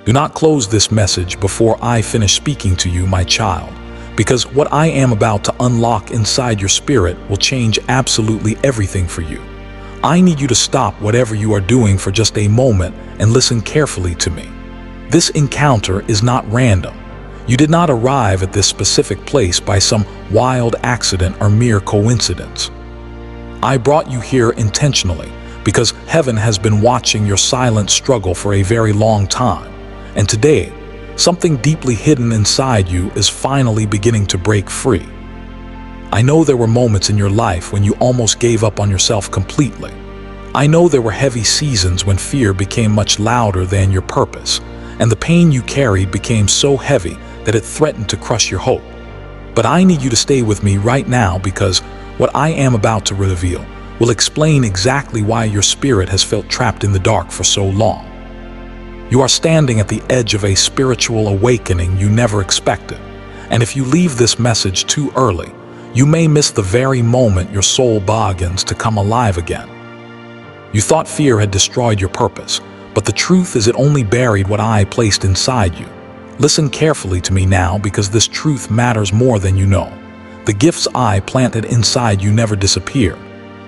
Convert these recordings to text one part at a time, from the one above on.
Do not close this message before I finish speaking to you, my child, because what I am about to unlock inside your spirit will change absolutely everything for you. I need you to stop whatever you are doing for just a moment and listen carefully to me. This encounter is not random. You did not arrive at this specific place by some wild accident or mere coincidence. I brought you here intentionally because heaven has been watching your silent struggle for a very long time. And today, something deeply hidden inside you is finally beginning to break free. I know there were moments in your life when you almost gave up on yourself completely. I know there were heavy seasons when fear became much louder than your purpose, and the pain you carried became so heavy that it threatened to crush your hope. But I need you to stay with me right now because what I am about to reveal will explain exactly why your spirit has felt trapped in the dark for so long. You are standing at the edge of a spiritual awakening you never expected, and if you leave this message too early, you may miss the very moment your soul begins to come alive again. You thought fear had destroyed your purpose, but the truth is it only buried what I placed inside you. Listen carefully to me now because this truth matters more than you know. The gifts I planted inside you never disappeared.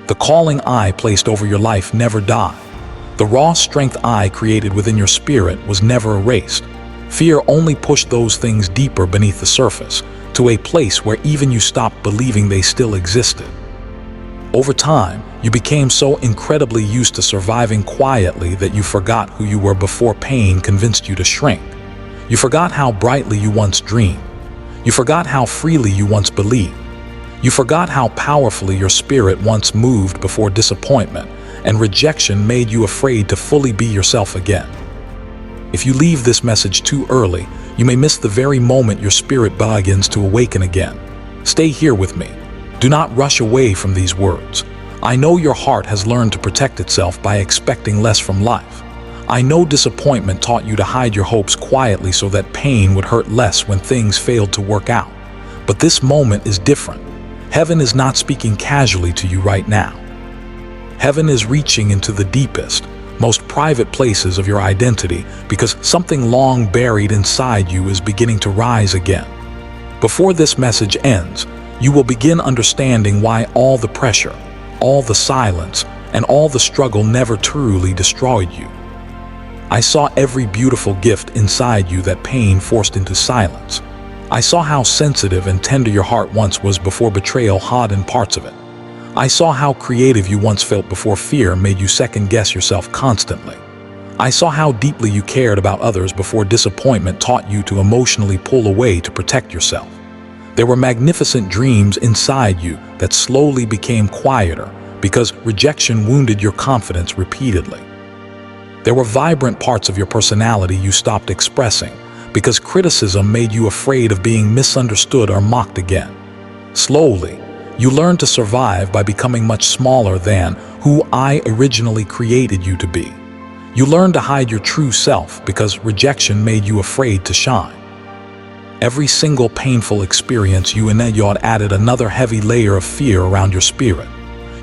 The calling I placed over your life never died. The raw strength I created within your spirit was never erased. Fear only pushed those things deeper beneath the surface, to a place where even you stopped believing they still existed. Over time, you became so incredibly used to surviving quietly that you forgot who you were before pain convinced you to shrink. You forgot how brightly you once dreamed. You forgot how freely you once believed. You forgot how powerfully your spirit once moved before disappointment and rejection made you afraid to fully be yourself again. If you leave this message too early, you may miss the very moment your spirit begins to awaken again. Stay here with me. Do not rush away from these words. I know your heart has learned to protect itself by expecting less from life. I know disappointment taught you to hide your hopes quietly so that pain would hurt less when things failed to work out. But this moment is different. Heaven is not speaking casually to you right now. Heaven is reaching into the deepest, most private places of your identity because something long buried inside you is beginning to rise again. Before this message ends, you will begin understanding why all the pressure, all the silence, and all the struggle never truly destroyed you. I saw every beautiful gift inside you that pain forced into silence. I saw how sensitive and tender your heart once was before betrayal hardened parts of it. I saw how creative you once felt before fear made you second-guess yourself constantly. I saw how deeply you cared about others before disappointment taught you to emotionally pull away to protect yourself. There were magnificent dreams inside you that slowly became quieter because rejection wounded your confidence repeatedly. There were vibrant parts of your personality you stopped expressing because criticism made you afraid of being misunderstood or mocked again. Slowly, you learned to survive by becoming much smaller than who I originally created you to be. You learned to hide your true self because rejection made you afraid to shine. Every single painful experience you endured added another heavy layer of fear around your spirit.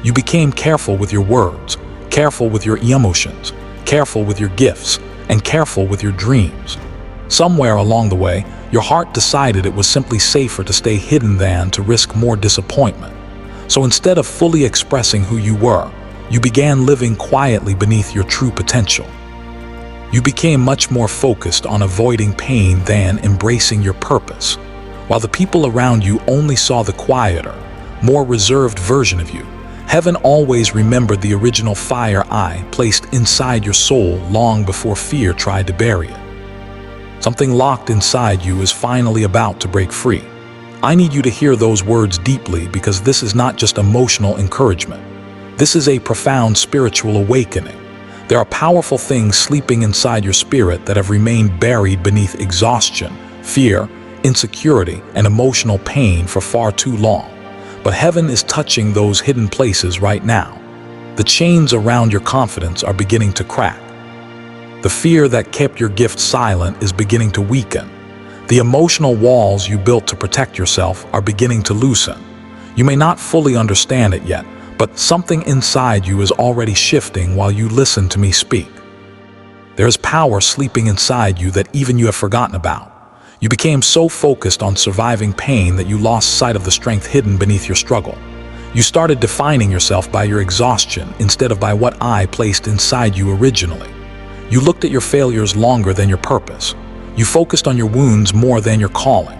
You became careful with your words, careful with your emotions, careful with your gifts, and careful with your dreams. Somewhere along the way, your heart decided it was simply safer to stay hidden than to risk more disappointment. So instead of fully expressing who you were, you began living quietly beneath your true potential. You became much more focused on avoiding pain than embracing your purpose, while the people around you only saw the quieter, more reserved version of you. Heaven always remembered the original fire I placed inside your soul long before fear tried to bury it. Something locked inside you is finally about to break free. I need you to hear those words deeply because this is not just emotional encouragement. This is a profound spiritual awakening. There are powerful things sleeping inside your spirit that have remained buried beneath exhaustion, fear, insecurity, and emotional pain for far too long. But heaven is touching those hidden places right now. The chains around your confidence are beginning to crack. The fear that kept your gift silent is beginning to weaken. The emotional walls you built to protect yourself are beginning to loosen. You may not fully understand it yet, but something inside you is already shifting while you listen to me speak. There is power sleeping inside you that even you have forgotten about. You became so focused on surviving pain that you lost sight of the strength hidden beneath your struggle. You started defining yourself by your exhaustion instead of by what I placed inside you originally. You looked at your failures longer than your purpose. You focused on your wounds more than your calling.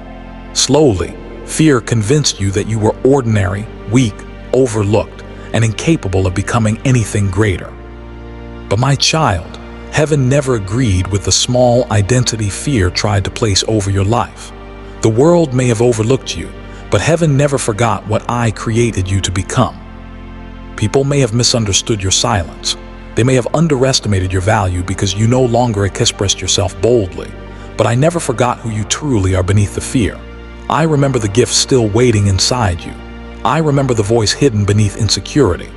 Slowly, fear convinced you that you were ordinary, weak, overlooked, and incapable of becoming anything greater. But my child, heaven never agreed with the small identity fear tried to place over your life. The world may have overlooked you, but heaven never forgot what I created you to become. People may have misunderstood your silence. They may have underestimated your value because you no longer expressed yourself boldly. But I never forgot who you truly are beneath the fear. I remember the gift still waiting inside you. I remember the voice hidden beneath insecurity.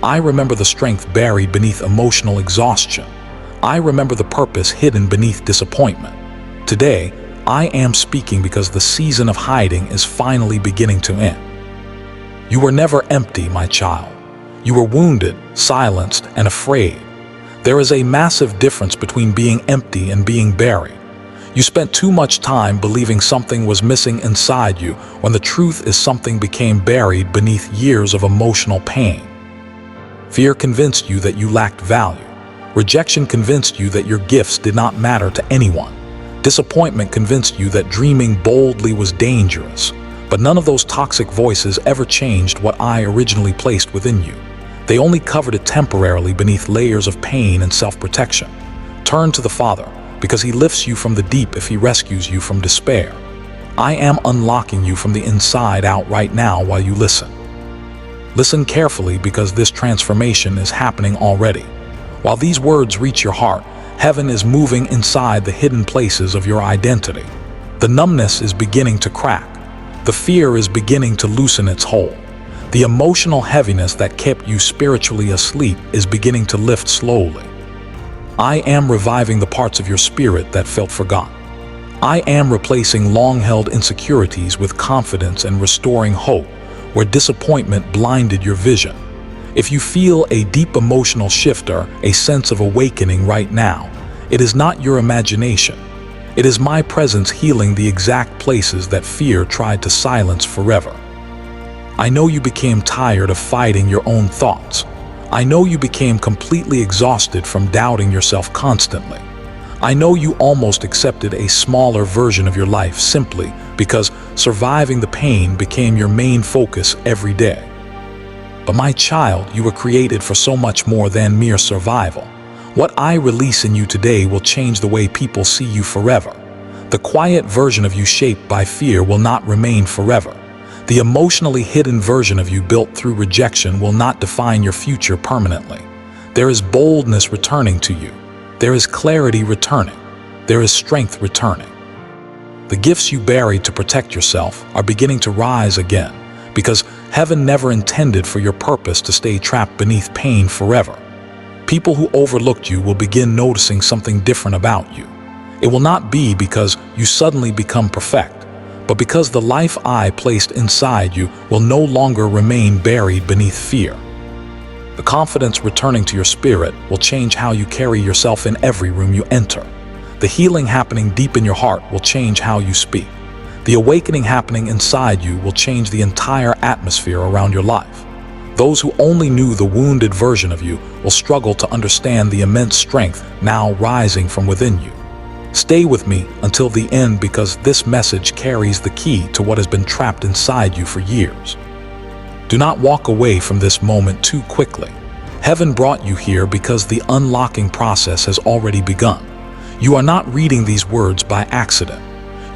I remember the strength buried beneath emotional exhaustion. I remember the purpose hidden beneath disappointment. Today, I am speaking because the season of hiding is finally beginning to end. You were never empty, my child. You were wounded, silenced, and afraid. There is a massive difference between being empty and being buried. You spent too much time believing something was missing inside you when the truth is something became buried beneath years of emotional pain. Fear convinced you that you lacked value. Rejection convinced you that your gifts did not matter to anyone. Disappointment convinced you that dreaming boldly was dangerous. But none of those toxic voices ever changed what I originally placed within you. They only covered it temporarily beneath layers of pain and self-protection. Turn to the Father, because He lifts you from the deep if He rescues you from despair. I am unlocking you from the inside out right now while you listen. Listen carefully because this transformation is happening already. While these words reach your heart, heaven is moving inside the hidden places of your identity. The numbness is beginning to crack. The fear is beginning to loosen its hold. The emotional heaviness that kept you spiritually asleep is beginning to lift slowly. I am reviving the parts of your spirit that felt forgotten. I am replacing long-held insecurities with confidence and restoring hope where disappointment blinded your vision. If you feel a deep emotional shift or a sense of awakening right now, it is not your imagination. It is my presence healing the exact places that fear tried to silence forever. I know you became tired of fighting your own thoughts. I know you became completely exhausted from doubting yourself constantly. I know you almost accepted a smaller version of your life simply because surviving the pain became your main focus every day. But my child, you were created for so much more than mere survival. What I release in you today will change the way people see you forever. The quiet version of you shaped by fear will not remain forever. The emotionally hidden version of you built through rejection will not define your future permanently. There is boldness returning to you. There is clarity returning. There is strength returning. The gifts you buried to protect yourself are beginning to rise again because heaven never intended for your purpose to stay trapped beneath pain forever. People who overlooked you will begin noticing something different about you. It will not be because you suddenly become perfect, but because the life I placed inside you will no longer remain buried beneath fear. The confidence returning to your spirit will change how you carry yourself in every room you enter. The healing happening deep in your heart will change how you speak. The awakening happening inside you will change the entire atmosphere around your life. Those who only knew the wounded version of you will struggle to understand the immense strength now rising from within you. Stay with me until the end because this message carries the key to what has been trapped inside you for years. Do not walk away from this moment too quickly. Heaven brought you here because the unlocking process has already begun. You are not reading these words by accident.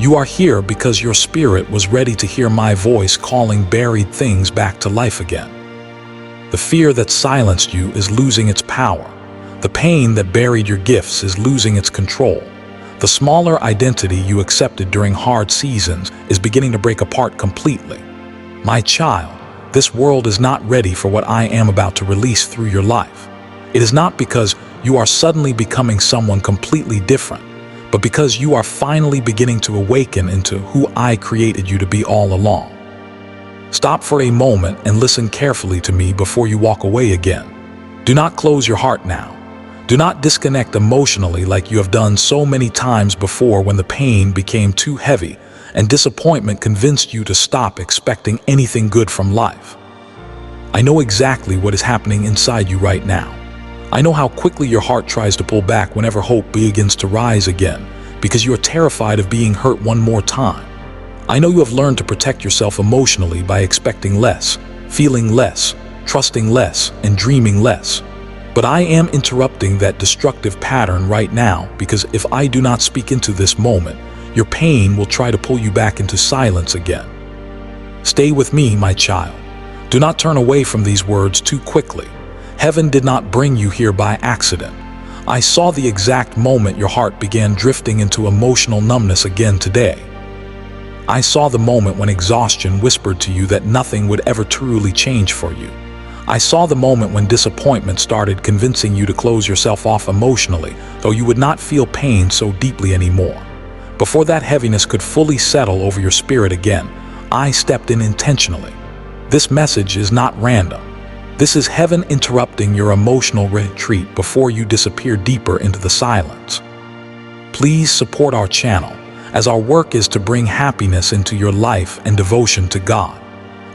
You are here because your spirit was ready to hear my voice calling buried things back to life again. The fear that silenced you is losing its power. The pain that buried your gifts is losing its control. The smaller identity you accepted during hard seasons is beginning to break apart completely. My child, this world is not ready for what I am about to release through your life. It is not because you are suddenly becoming someone completely different, but because you are finally beginning to awaken into who I created you to be all along. Stop for a moment and listen carefully to me before you walk away again. Do not close your heart now. Do not disconnect emotionally like you have done so many times before when the pain became too heavy and disappointment convinced you to stop expecting anything good from life. I know exactly what is happening inside you right now. I know how quickly your heart tries to pull back whenever hope begins to rise again, because you are terrified of being hurt one more time. I know you have learned to protect yourself emotionally by expecting less, feeling less, trusting less, and dreaming less. But I am interrupting that destructive pattern right now because if I do not speak into this moment, your pain will try to pull you back into silence again. Stay with me, my child. Do not turn away from these words too quickly. Heaven did not bring you here by accident. I saw the exact moment your heart began drifting into emotional numbness again today. I saw the moment when exhaustion whispered to you that nothing would ever truly change for you. I saw the moment when disappointment started convincing you to close yourself off emotionally, though you would not feel pain so deeply anymore. Before that heaviness could fully settle over your spirit again, I stepped in intentionally. This message is not random. This is heaven interrupting your emotional retreat before you disappear deeper into the silence. Please support our channel, as our work is to bring happiness into your life and devotion to God.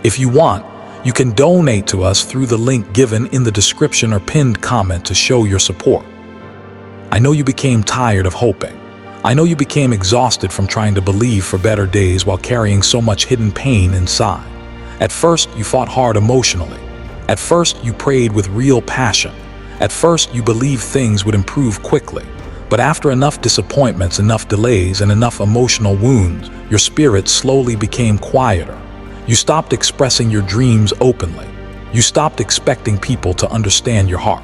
If you want, you can donate to us through the link given in the description or pinned comment to show your support. I know you became tired of hoping. I know you became exhausted from trying to believe for better days while carrying so much hidden pain inside. At first, you fought hard emotionally. At first, you prayed with real passion. At first, you believed things would improve quickly. But after enough disappointments, enough delays, and enough emotional wounds, your spirit slowly became quieter. You stopped expressing your dreams openly. You stopped expecting people to understand your heart.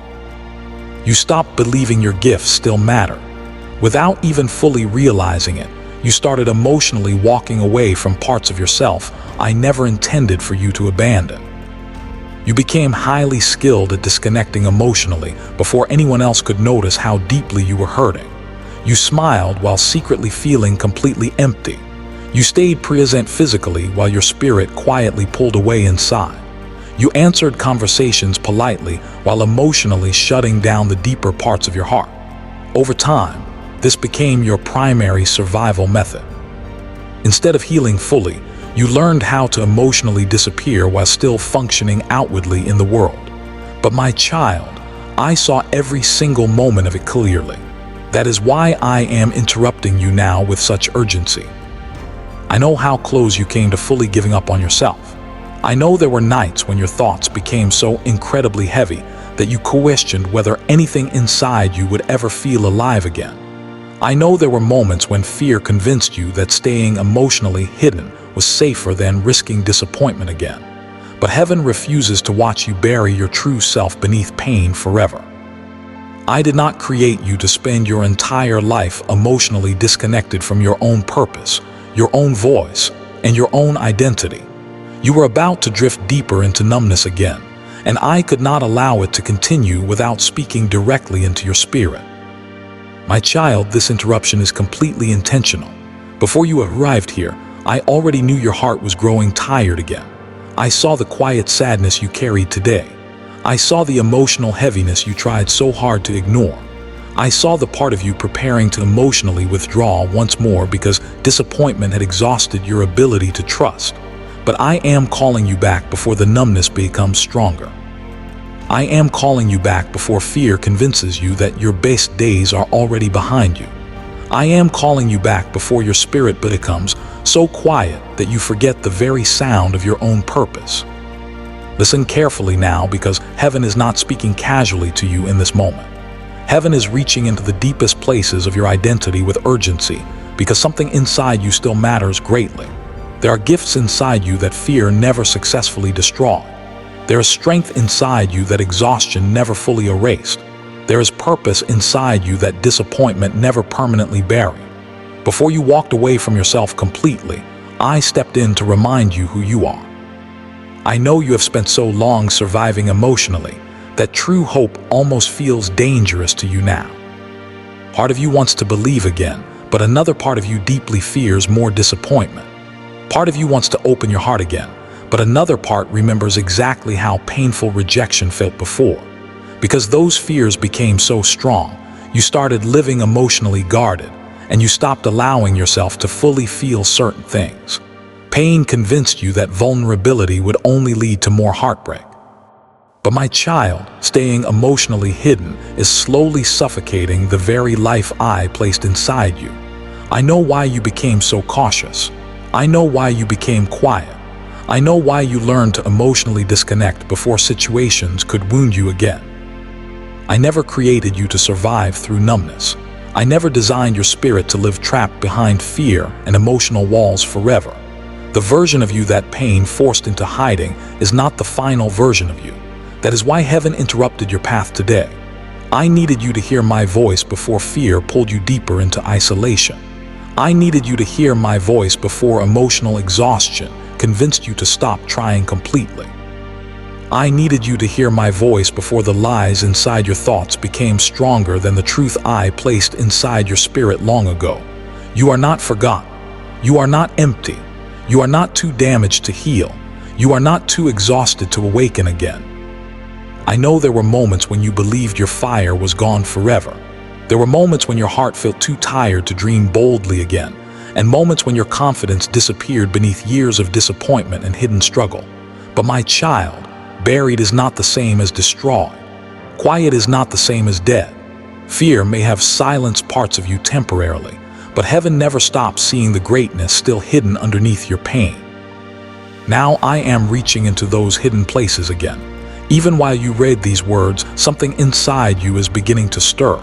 You stopped believing your gifts still matter. Without even fully realizing it, you started emotionally walking away from parts of yourself I never intended for you to abandon. You became highly skilled at disconnecting emotionally before anyone else could notice how deeply you were hurting. You smiled while secretly feeling completely empty. You stayed present physically while your spirit quietly pulled away inside. You answered conversations politely while emotionally shutting down the deeper parts of your heart. Over time, this became your primary survival method. Instead of healing fully, you learned how to emotionally disappear while still functioning outwardly in the world. But my child, I saw every single moment of it clearly. That is why I am interrupting you now with such urgency. I know how close you came to fully giving up on yourself. I know there were nights when your thoughts became so incredibly heavy that you questioned whether anything inside you would ever feel alive again. I know there were moments when fear convinced you that staying emotionally hidden was safer than risking disappointment again. But heaven refuses to watch you bury your true self beneath pain forever. I did not create you to spend your entire life emotionally disconnected from your own purpose, your own voice, and your own identity. You were about to drift deeper into numbness again, and I could not allow it to continue without speaking directly into your spirit. My child, this interruption is completely intentional. Before you arrived here, I already knew your heart was growing tired again. I saw the quiet sadness you carried today. I saw the emotional heaviness you tried so hard to ignore. I saw the part of you preparing to emotionally withdraw once more because disappointment had exhausted your ability to trust. But I am calling you back before the numbness becomes stronger. I am calling you back before fear convinces you that your best days are already behind you. I am calling you back before your spirit becomes so quiet that you forget the very sound of your own purpose. Listen carefully now, because heaven is not speaking casually to you in this moment. Heaven is reaching into the deepest places of your identity with urgency, because something inside you still matters greatly. There are gifts inside you that fear never successfully destroyed. There is strength inside you that exhaustion never fully erased. There is purpose inside you that disappointment never permanently buried. Before you walked away from yourself completely, I stepped in to remind you who you are. I know you have spent so long surviving emotionally that true hope almost feels dangerous to you now. Part of you wants to believe again, but another part of you deeply fears more disappointment. Part of you wants to open your heart again, but another part remembers exactly how painful rejection felt before. Because those fears became so strong, you started living emotionally guarded, and you stopped allowing yourself to fully feel certain things. Pain convinced you that vulnerability would only lead to more heartbreak. But my child, staying emotionally hidden is slowly suffocating the very life I placed inside you. I know why you became so cautious. I know why you became quiet. I know why you learned to emotionally disconnect before situations could wound you again. I never created you to survive through numbness. I never designed your spirit to live trapped behind fear and emotional walls forever. The version of you that pain forced into hiding is not the final version of you. That is why heaven interrupted your path today. I needed you to hear my voice before fear pulled you deeper into isolation. I needed you to hear my voice before emotional exhaustion convinced you to stop trying completely. I needed you to hear my voice before the lies inside your thoughts became stronger than the truth I placed inside your spirit long ago. You are not forgotten. You are not empty. You are not too damaged to heal. You are not too exhausted to awaken again. I know there were moments when you believed your fire was gone forever. There were moments when your heart felt too tired to dream boldly again, and moments when your confidence disappeared beneath years of disappointment and hidden struggle. But my child, buried is not the same as destroyed. Quiet is not the same as dead. Fear may have silenced parts of you temporarily, but heaven never stops seeing the greatness still hidden underneath your pain. Now I am reaching into those hidden places again. Even while you read these words, something inside you is beginning to stir.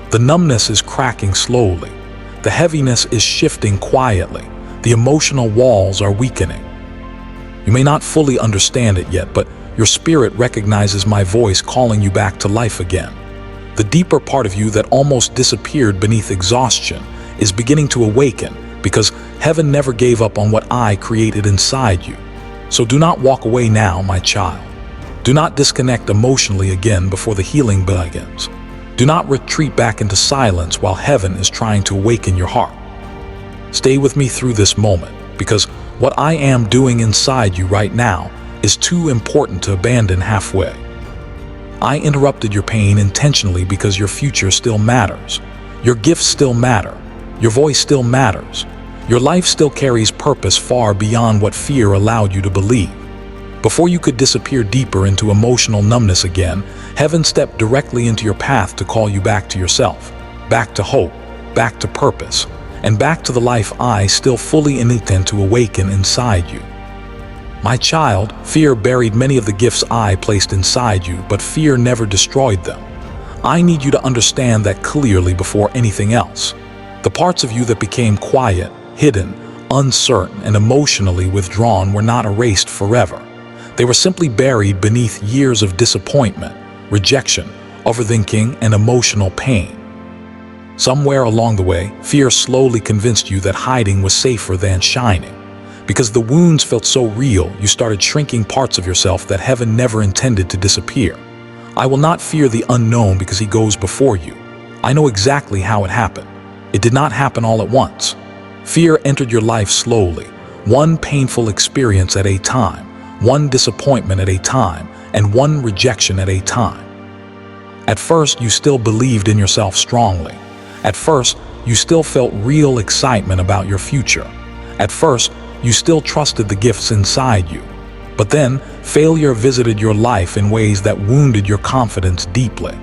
The numbness is cracking slowly. The heaviness is shifting quietly. The emotional walls are weakening. You may not fully understand it yet, but your spirit recognizes my voice calling you back to life again. The deeper part of you that almost disappeared beneath exhaustion is beginning to awaken because heaven never gave up on what I created inside you. So do not walk away now, my child. Do not disconnect emotionally again before the healing begins. Do not retreat back into silence while heaven is trying to awaken your heart. Stay with me through this moment because what I am doing inside you right now is too important to abandon halfway. I interrupted your pain intentionally because your future still matters. Your gifts still matter. Your voice still matters. Your life still carries purpose far beyond what fear allowed you to believe. Before you could disappear deeper into emotional numbness again, heaven stepped directly into your path to call you back to yourself, back to hope, back to purpose, and back to the life I still fully intend to awaken inside you. My child, fear buried many of the gifts I placed inside you, but fear never destroyed them. I need you to understand that clearly before anything else. The parts of you that became quiet, hidden, uncertain, and emotionally withdrawn were not erased forever. They were simply buried beneath years of disappointment, rejection, overthinking, and emotional pain. Somewhere along the way, fear slowly convinced you that hiding was safer than shining. Because the wounds felt so real, you started shrinking parts of yourself that heaven never intended to disappear. I will not fear the unknown because he goes before you. I know exactly how it happened. It did not happen all at once. Fear entered your life slowly, one painful experience at a time, one disappointment at a time, and one rejection at a time. At first, you still believed in yourself strongly. At first, you still felt real excitement about your future. At first, you still trusted the gifts inside you. But then, failure visited your life in ways that wounded your confidence deeply.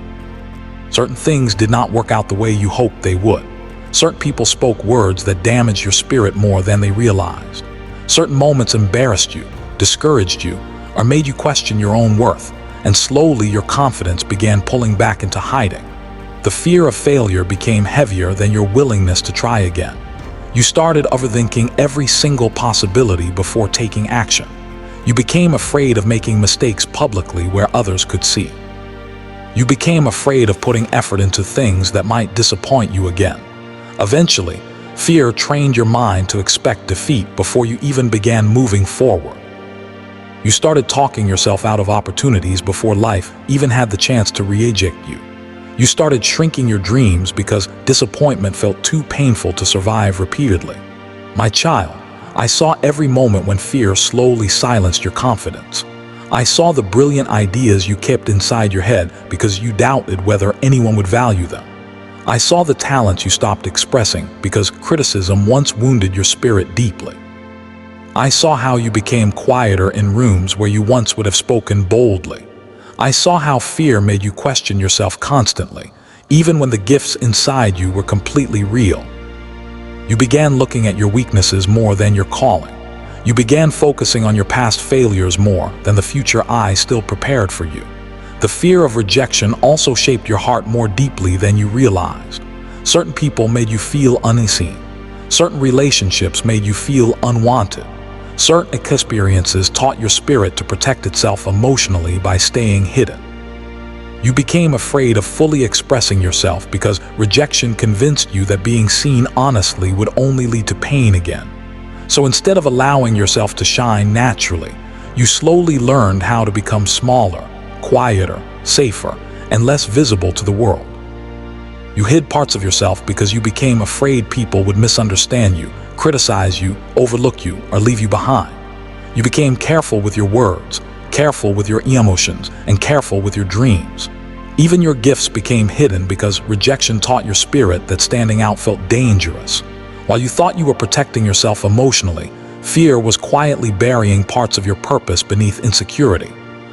Certain things did not work out the way you hoped they would. Certain people spoke words that damaged your spirit more than they realized. Certain moments embarrassed you, discouraged you, or made you question your own worth, and slowly your confidence began pulling back into hiding. The fear of failure became heavier than your willingness to try again. You started overthinking every single possibility before taking action. You became afraid of making mistakes publicly where others could see. You became afraid of putting effort into things that might disappoint you again. Eventually, fear trained your mind to expect defeat before you even began moving forward. You started talking yourself out of opportunities before life even had the chance to re-eject you. You started shrinking your dreams because disappointment felt too painful to survive repeatedly. My child, I saw every moment when fear slowly silenced your confidence. I saw the brilliant ideas you kept inside your head because you doubted whether anyone would value them. I saw the talents you stopped expressing because criticism once wounded your spirit deeply. I saw how you became quieter in rooms where you once would have spoken boldly. I saw how fear made you question yourself constantly, even when the gifts inside you were completely real. You began looking at your weaknesses more than your calling. You began focusing on your past failures more than the future I still prepared for you. The fear of rejection also shaped your heart more deeply than you realized. Certain people made you feel unseen. Certain relationships made you feel unwanted. Certain experiences taught your spirit to protect itself emotionally by staying hidden. You became afraid of fully expressing yourself because rejection convinced you that being seen honestly would only lead to pain again. So instead of allowing yourself to shine naturally, you slowly learned how to become smaller, quieter, safer, and less visible to the world. You hid parts of yourself because you became afraid people would misunderstand you, criticize you, overlook you, or leave you behind. You became careful with your words, careful with your emotions, and careful with your dreams. Even your gifts became hidden because rejection taught your spirit that standing out felt dangerous. While you thought you were protecting yourself emotionally, fear was quietly burying parts of your purpose beneath insecurity.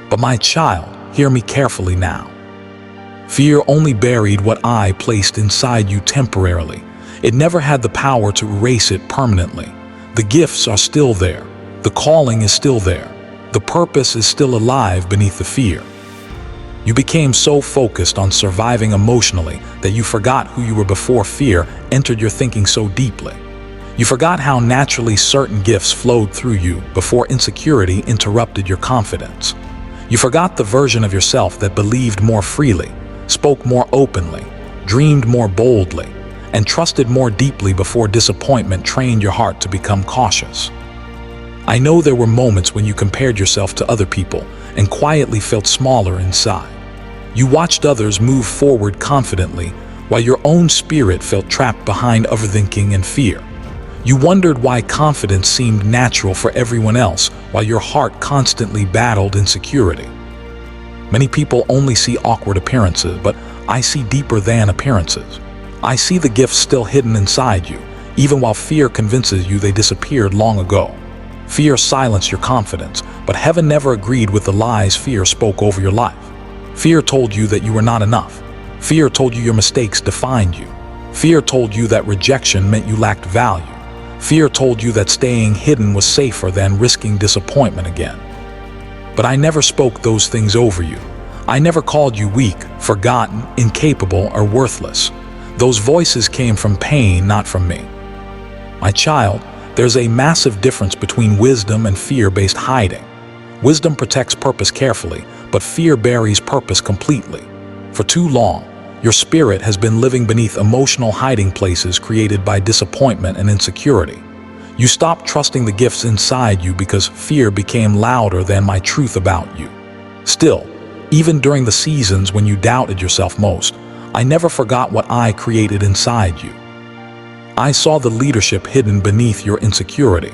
But my child, hear me carefully now. Fear only buried what I placed inside you temporarily. It never had the power to erase it permanently. The gifts are still there. The calling is still there. The purpose is still alive beneath the fear. You became so focused on surviving emotionally that you forgot who you were before fear entered your thinking so deeply. You forgot how naturally certain gifts flowed through you before insecurity interrupted your confidence. You forgot the version of yourself that believed more freely, spoke more openly, dreamed more boldly, and trusted more deeply before disappointment trained your heart to become cautious. I know there were moments when you compared yourself to other people and quietly felt smaller inside. You watched others move forward confidently while your own spirit felt trapped behind overthinking and fear. You wondered why confidence seemed natural for everyone else while your heart constantly battled insecurity. Many people only see awkward appearances, but I see deeper than appearances. I see the gifts still hidden inside you, even while fear convinces you they disappeared long ago. Fear silenced your confidence, but heaven never agreed with the lies fear spoke over your life. Fear told you that you were not enough. Fear told you your mistakes defined you. Fear told you that rejection meant you lacked value. Fear told you that staying hidden was safer than risking disappointment again. But I never spoke those things over you. I never called you weak, forgotten, incapable, or worthless. Those voices came from pain, not from me. My child, there's a massive difference between wisdom and fear-based hiding. Wisdom protects purpose carefully, but fear buries purpose completely. For too long, your spirit has been living beneath emotional hiding places created by disappointment and insecurity. You stopped trusting the gifts inside you because fear became louder than my truth about you. Still, even during the seasons when you doubted yourself most, I never forgot what I created inside you. I saw the leadership hidden beneath your insecurity.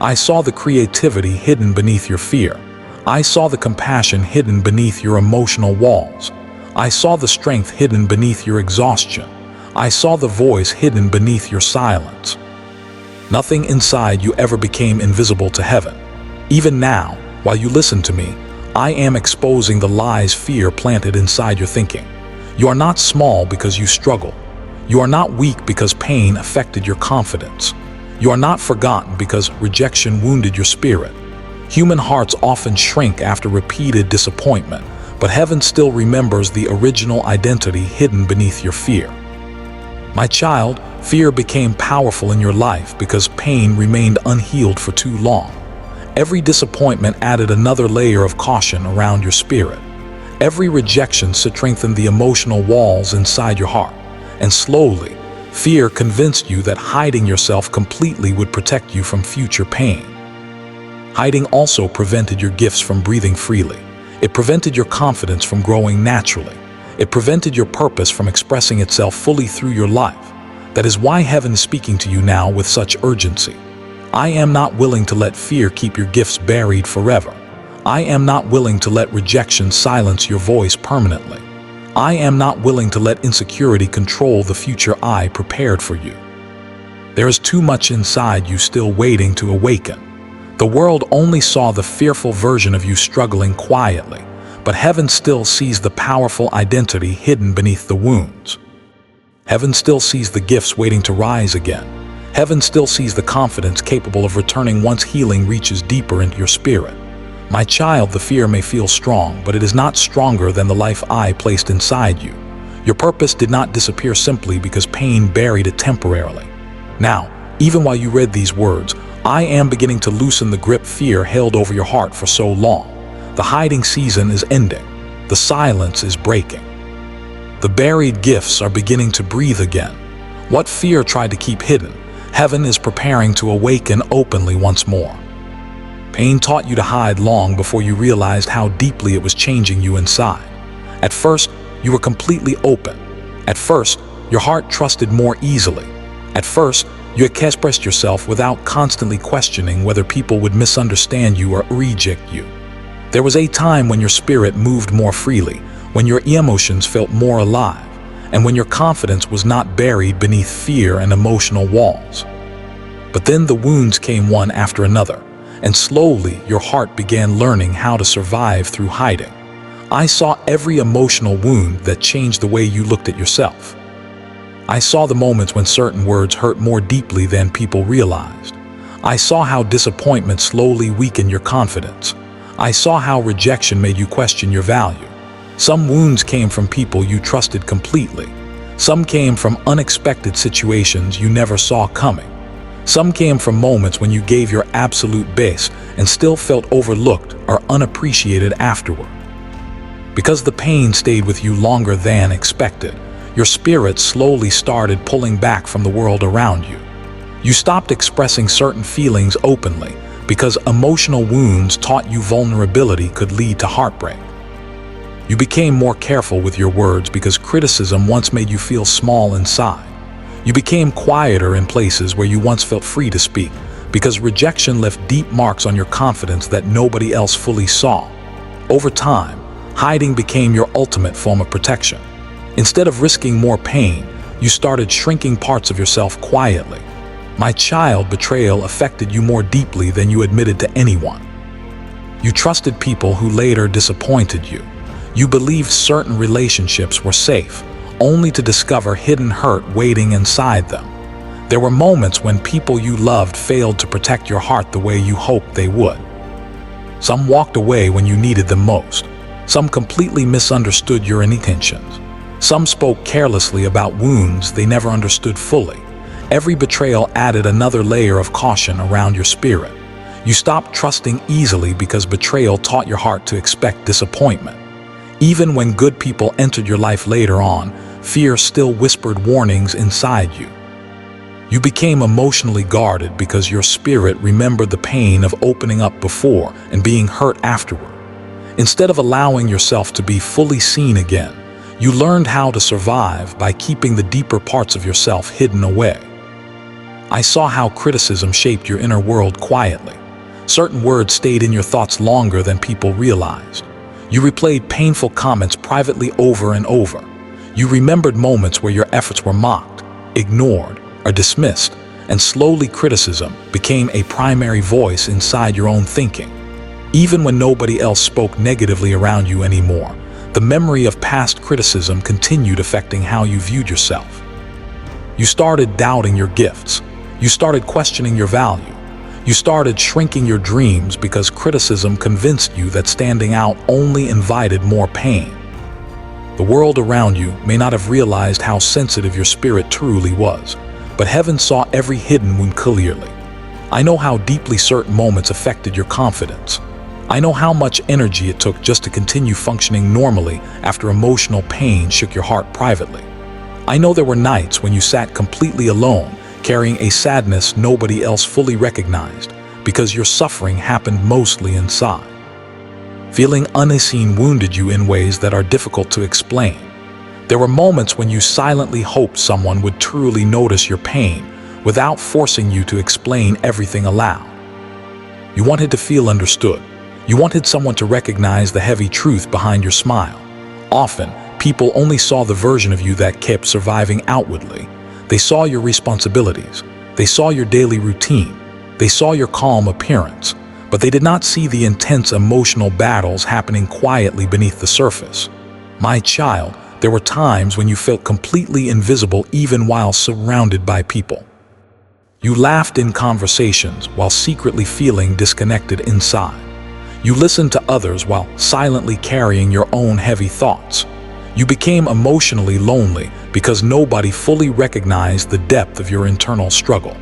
I saw the creativity hidden beneath your fear. I saw the compassion hidden beneath your emotional walls. I saw the strength hidden beneath your exhaustion. I saw the voice hidden beneath your silence. Nothing inside you ever became invisible to heaven. Even now, while you listen to me, I am exposing the lies fear planted inside your thinking. You are not small because you struggle. You are not weak because pain affected your confidence. You are not forgotten because rejection wounded your spirit. Human hearts often shrink after repeated disappointment, but heaven still remembers the original identity hidden beneath your fear. My child, fear became powerful in your life because pain remained unhealed for too long. Every disappointment added another layer of caution around your spirit. Every rejection strengthened the emotional walls inside your heart. And slowly, fear convinced you that hiding yourself completely would protect you from future pain. Hiding also prevented your gifts from breathing freely. It prevented your confidence from growing naturally. It prevented your purpose from expressing itself fully through your life. That is why heaven is speaking to you now with such urgency. I am not willing to let fear keep your gifts buried forever. I am not willing to let rejection silence your voice permanently. I am not willing to let insecurity control the future I prepared for you. There is too much inside you still waiting to awaken. The world only saw the fearful version of you struggling quietly, but heaven still sees the powerful identity hidden beneath the wounds. Heaven still sees the gifts waiting to rise again. Heaven still sees the confidence capable of returning once healing reaches deeper into your spirit. My child, the fear may feel strong, but it is not stronger than the life I placed inside you. Your purpose did not disappear simply because pain buried it temporarily. Now, even while you read these words, I am beginning to loosen the grip fear held over your heart for so long. The hiding season is ending. The silence is breaking. The buried gifts are beginning to breathe again. What fear tried to keep hidden, heaven is preparing to awaken openly once more. Pain taught you to hide long before you realized how deeply it was changing you inside. At first, you were completely open. At first, your heart trusted more easily. At first, you expressed yourself without constantly questioning whether people would misunderstand you or reject you. There was a time when your spirit moved more freely, when your emotions felt more alive, and when your confidence was not buried beneath fear and emotional walls. But then the wounds came one after another, and slowly your heart began learning how to survive through hiding. I saw every emotional wound that changed the way you looked at yourself. I saw the moments when certain words hurt more deeply than people realized. I saw how disappointment slowly weakened your confidence. I saw how rejection made you question your value. Some wounds came from people you trusted completely. Some came from unexpected situations you never saw coming. Some came from moments when you gave your absolute best and still felt overlooked or unappreciated afterward. Because the pain stayed with you longer than expected, your spirit slowly started pulling back from the world around you. You stopped expressing certain feelings openly because emotional wounds taught you vulnerability could lead to heartbreak. You became more careful with your words because criticism once made you feel small inside. You became quieter in places where you once felt free to speak because rejection left deep marks on your confidence that nobody else fully saw. Over time, hiding became your ultimate form of protection. Instead of risking more pain, you started shrinking parts of yourself quietly. My child, betrayal affected you more deeply than you admitted to anyone. You trusted people who later disappointed you. You believed certain relationships were safe, only to discover hidden hurt waiting inside them. There were moments when people you loved failed to protect your heart the way you hoped they would. Some walked away when you needed them most. Some completely misunderstood your intentions. Some spoke carelessly about wounds they never understood fully. Every betrayal added another layer of caution around your spirit. You stopped trusting easily because betrayal taught your heart to expect disappointment. Even when good people entered your life later on, fear still whispered warnings inside you. You became emotionally guarded because your spirit remembered the pain of opening up before and being hurt afterward. Instead of allowing yourself to be fully seen again, you learned how to survive by keeping the deeper parts of yourself hidden away. I saw how criticism shaped your inner world quietly. Certain words stayed in your thoughts longer than people realized. You replayed painful comments privately over and over. You remembered moments where your efforts were mocked, ignored, or dismissed, and slowly criticism became a primary voice inside your own thinking. Even when nobody else spoke negatively around you anymore, the memory of past criticism continued affecting how you viewed yourself. You started doubting your gifts. You started questioning your value. You started shrinking your dreams because criticism convinced you that standing out only invited more pain. The world around you may not have realized how sensitive your spirit truly was, but heaven saw every hidden wound clearly. I know how deeply certain moments affected your confidence. I know how much energy it took just to continue functioning normally after emotional pain shook your heart privately. I know there were nights when you sat completely alone, carrying a sadness nobody else fully recognized, because your suffering happened mostly inside. Feeling unseen wounded you in ways that are difficult to explain. There were moments when you silently hoped someone would truly notice your pain without forcing you to explain everything aloud. You wanted to feel understood. You wanted someone to recognize the heavy truth behind your smile. Often, people only saw the version of you that kept surviving outwardly. They saw your responsibilities. They saw your daily routine. They saw your calm appearance. But they did not see the intense emotional battles happening quietly beneath the surface. My child, there were times when you felt completely invisible even while surrounded by people. You laughed in conversations while secretly feeling disconnected inside. You listened to others while silently carrying your own heavy thoughts. You became emotionally lonely because nobody fully recognized the depth of your internal struggle.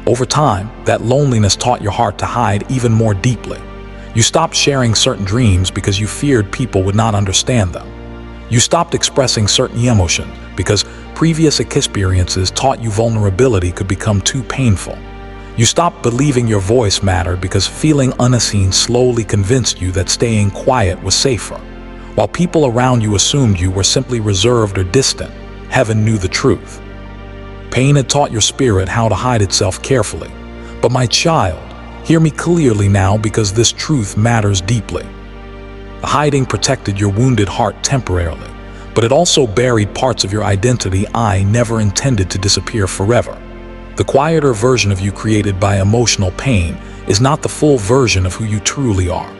Over time, that loneliness taught your heart to hide even more deeply. You stopped sharing certain dreams because you feared people would not understand them. You stopped expressing certain emotions because previous experiences taught you vulnerability could become too painful. You stopped believing your voice mattered because feeling unseen slowly convinced you that staying quiet was safer. While people around you assumed you were simply reserved or distant, heaven knew the truth. Pain had taught your spirit how to hide itself carefully. But my child, hear me clearly now because this truth matters deeply. The hiding protected your wounded heart temporarily, but it also buried parts of your identity I never intended to disappear forever. The quieter version of you created by emotional pain is not the full version of who you truly are.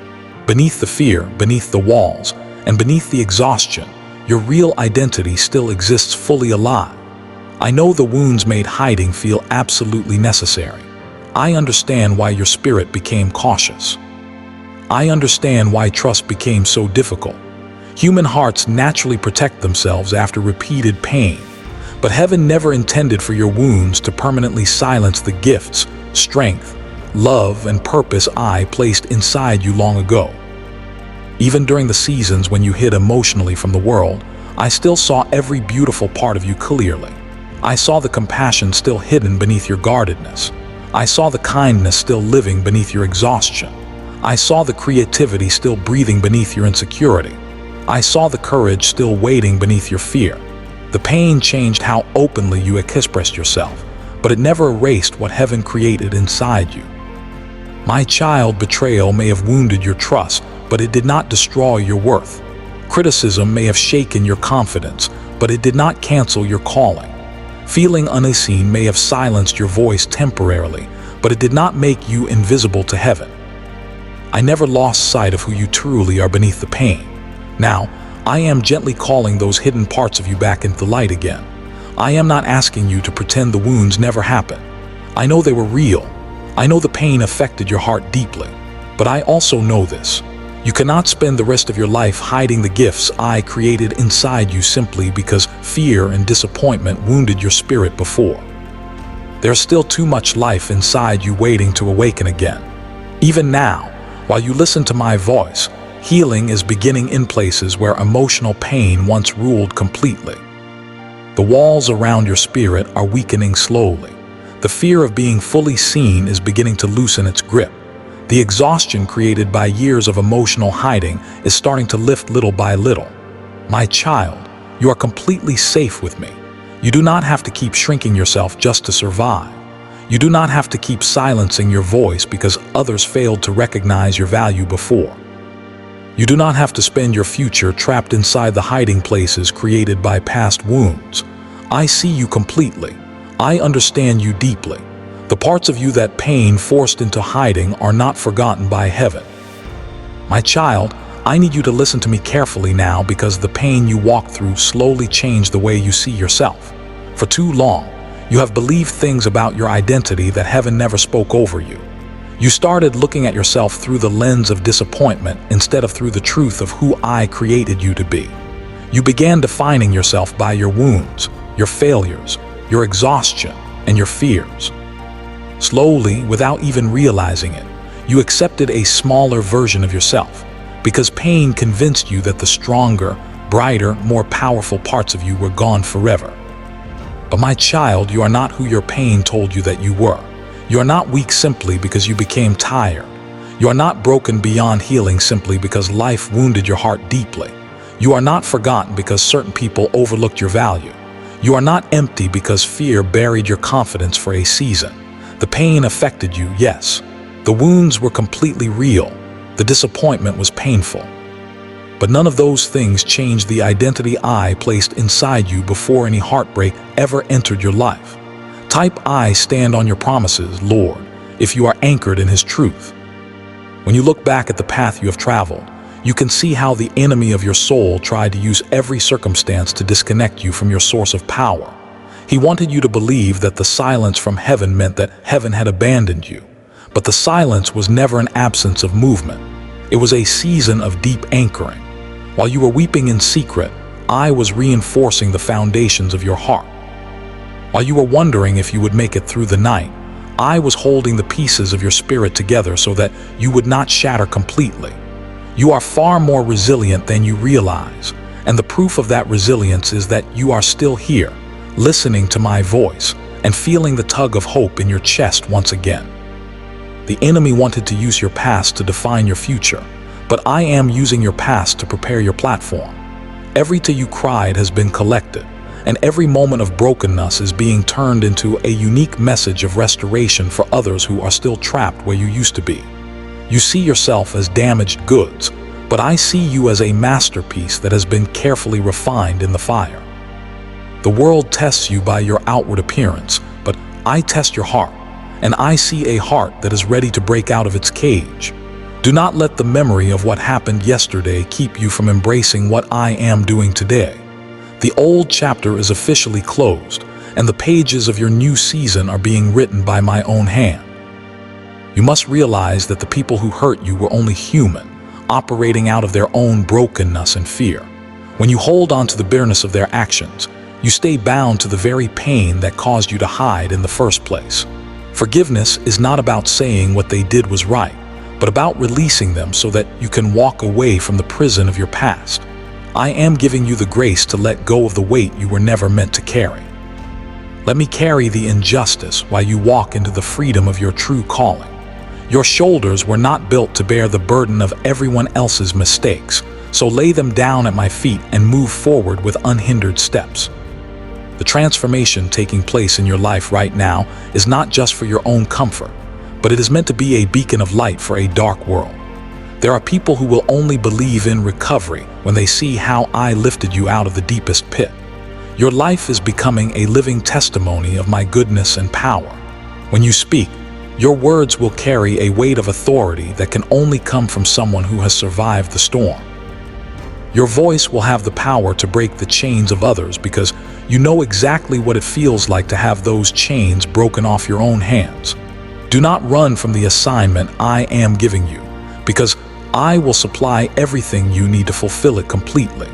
Beneath the fear, beneath the walls, and beneath the exhaustion, your real identity still exists fully alive. I know the wounds made hiding feel absolutely necessary. I understand why your spirit became cautious. I understand why trust became so difficult. Human hearts naturally protect themselves after repeated pain, but heaven never intended for your wounds to permanently silence the gifts, strength, love, and purpose I placed inside you long ago. Even during the seasons when you hid emotionally from the world, I still saw every beautiful part of you clearly. I saw the compassion still hidden beneath your guardedness. I saw the kindness still living beneath your exhaustion. I saw the creativity still breathing beneath your insecurity. I saw the courage still waiting beneath your fear. The pain changed how openly you expressed yourself, but it never erased what heaven created inside you. My child, betrayal may have wounded your trust, but it did not destroy your worth. Criticism may have shaken your confidence, but it did not cancel your calling. Feeling unseen may have silenced your voice temporarily, but it did not make you invisible to heaven. I never lost sight of who you truly are beneath the pain. Now, I am gently calling those hidden parts of you back into the light again. I am not asking you to pretend the wounds never happened. I know they were real. I know the pain affected your heart deeply. But I also know this. You cannot spend the rest of your life hiding the gifts I created inside you simply because fear and disappointment wounded your spirit before. There's still too much life inside you waiting to awaken again. Even now, while you listen to my voice, healing is beginning in places where emotional pain once ruled completely. The walls around your spirit are weakening slowly. The fear of being fully seen is beginning to loosen its grip. The exhaustion created by years of emotional hiding is starting to lift little by little. My child, you are completely safe with me. You do not have to keep shrinking yourself just to survive. You do not have to keep silencing your voice because others failed to recognize your value before. You do not have to spend your future trapped inside the hiding places created by past wounds. I see you completely. I understand you deeply. The parts of you that pain forced into hiding are not forgotten by heaven. My child, I need you to listen to me carefully now because the pain you walked through slowly changed the way you see yourself. For too long, you have believed things about your identity that heaven never spoke over you. You started looking at yourself through the lens of disappointment instead of through the truth of who I created you to be. You began defining yourself by your wounds, your failures, your exhaustion, and your fears. Slowly, without even realizing it, you accepted a smaller version of yourself because pain convinced you that the stronger, brighter, more powerful parts of you were gone forever. But my child, you are not who your pain told you that you were. You are not weak simply because you became tired. You are not broken beyond healing simply because life wounded your heart deeply. You are not forgotten because certain people overlooked your value. You are not empty because fear buried your confidence for a season. The pain affected you, yes. The wounds were completely real, The disappointment was painful. But none of those things changed the identity I placed inside you before any heartbreak ever entered your life. Type I stand on your promises, Lord, if you are anchored in His truth. When you look back at the path you have traveled, you can see how the enemy of your soul tried to use every circumstance to disconnect you from your source of power. He wanted you to believe that the silence from heaven meant that heaven had abandoned you. But the silence was never an absence of movement. It was a season of deep anchoring. While you were weeping in secret, I was reinforcing the foundations of your heart. While you were wondering if you would make it through the night, I was holding the pieces of your spirit together so that you would not shatter completely. You are far more resilient than you realize, and the proof of that resilience is that you are still here, listening to my voice and feeling the tug of hope in your chest once again. The enemy wanted to use your past to define your future, but I am using your past to prepare your platform. Every tear you cried has been collected, and every moment of brokenness is being turned into a unique message of restoration for others who are still trapped where you used to be. You see yourself as damaged goods, but I see you as a masterpiece that has been carefully refined in the fire. The world tests you by your outward appearance, but I test your heart, and I see a heart that is ready to break out of its cage. Do not let the memory of what happened yesterday keep you from embracing what I am doing today. The old chapter is officially closed, and the pages of your new season are being written by my own hand. You must realize that the people who hurt you were only human, operating out of their own brokenness and fear. When you hold on to the bitterness of their actions, you stay bound to the very pain that caused you to hide in the first place. Forgiveness is not about saying what they did was right, but about releasing them so that you can walk away from the prison of your past. I am giving you the grace to let go of the weight you were never meant to carry. Let me carry the injustice while you walk into the freedom of your true calling. Your shoulders were not built to bear the burden of everyone else's mistakes, so lay them down at my feet and move forward with unhindered steps. The transformation taking place in your life right now is not just for your own comfort, but it is meant to be a beacon of light for a dark world. There are people who will only believe in recovery when they see how I lifted you out of the deepest pit. Your life is becoming a living testimony of my goodness and power. When you speak, your words will carry a weight of authority that can only come from someone who has survived the storm. Your voice will have the power to break the chains of others because you know exactly what it feels like to have those chains broken off your own hands. Do not run from the assignment I am giving you, because I will supply everything you need to fulfill it completely.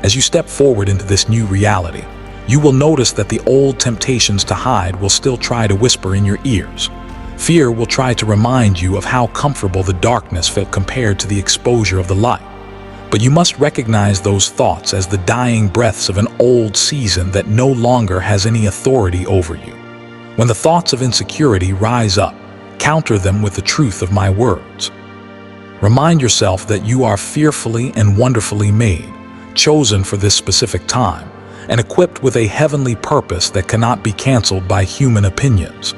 As you step forward into this new reality, you will notice that the old temptations to hide will still try to whisper in your ears. Fear will try to remind you of how comfortable the darkness felt compared to the exposure of the light. But you must recognize those thoughts as the dying breaths of an old season that no longer has any authority over you. When the thoughts of insecurity rise up, counter them with the truth of my words. Remind yourself that you are fearfully and wonderfully made, chosen for this specific time, and equipped with a heavenly purpose that cannot be canceled by human opinions.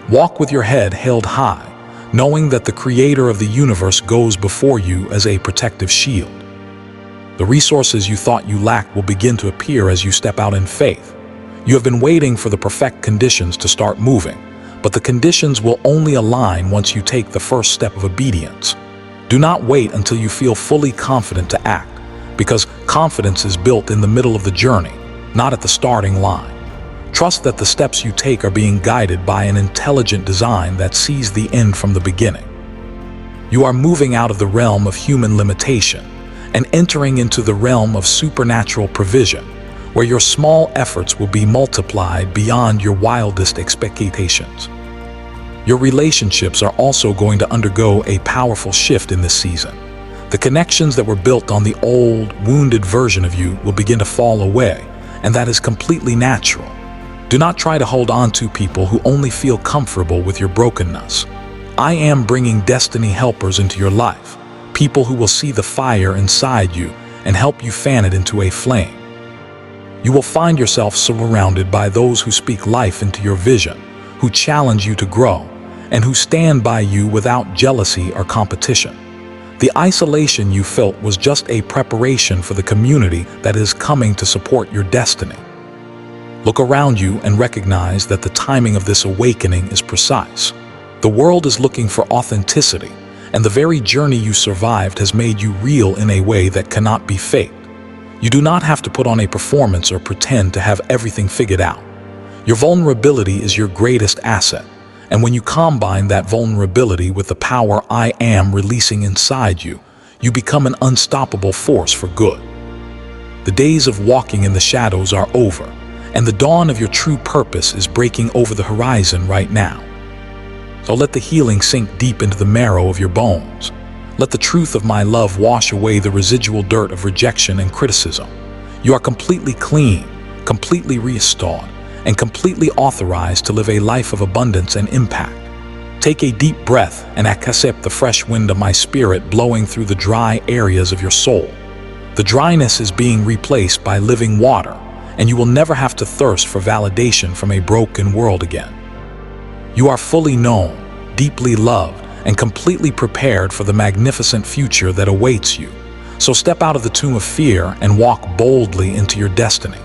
Walk with your head held high, knowing that the Creator of the universe goes before you as a protective shield. The resources you thought you lacked will begin to appear as you step out in faith. You have been waiting for the perfect conditions to start moving, but the conditions will only align once you take the first step of obedience. Do not wait until you feel fully confident to act, because confidence is built in the middle of the journey, not at the starting line. Trust that the steps you take are being guided by an intelligent design that sees the end from the beginning. You are moving out of the realm of human limitation and entering into the realm of supernatural provision, where your small efforts will be multiplied beyond your wildest expectations. Your relationships are also going to undergo a powerful shift in this season. The connections that were built on the old, wounded version of you will begin to fall away, and that is completely natural. Do not try to hold on to people who only feel comfortable with your brokenness. I am bringing destiny helpers into your life, people who will see the fire inside you and help you fan it into a flame. You will find yourself surrounded by those who speak life into your vision, who challenge you to grow, and who stand by you without jealousy or competition. The isolation you felt was just a preparation for the community that is coming to support your destiny. Look around you and recognize that the timing of this awakening is precise. The world is looking for authenticity, and the very journey you survived has made you real in a way that cannot be faked. You do not have to put on a performance or pretend to have everything figured out. Your vulnerability is your greatest asset, and when you combine that vulnerability with the power I am releasing inside you, you become an unstoppable force for good. The days of walking in the shadows are over, and the dawn of your true purpose is breaking over the horizon right now. So let the healing sink deep into the marrow of your bones. Let the truth of my love wash away the residual dirt of rejection and criticism. You are completely clean, completely restored, and completely authorized to live a life of abundance and impact. Take a deep breath and accept the fresh wind of my spirit blowing through the dry areas of your soul. The dryness is being replaced by living water, and you will never have to thirst for validation from a broken world again. You are fully known, deeply loved, and completely prepared for the magnificent future that awaits you. So step out of the tomb of fear and walk boldly into your destiny.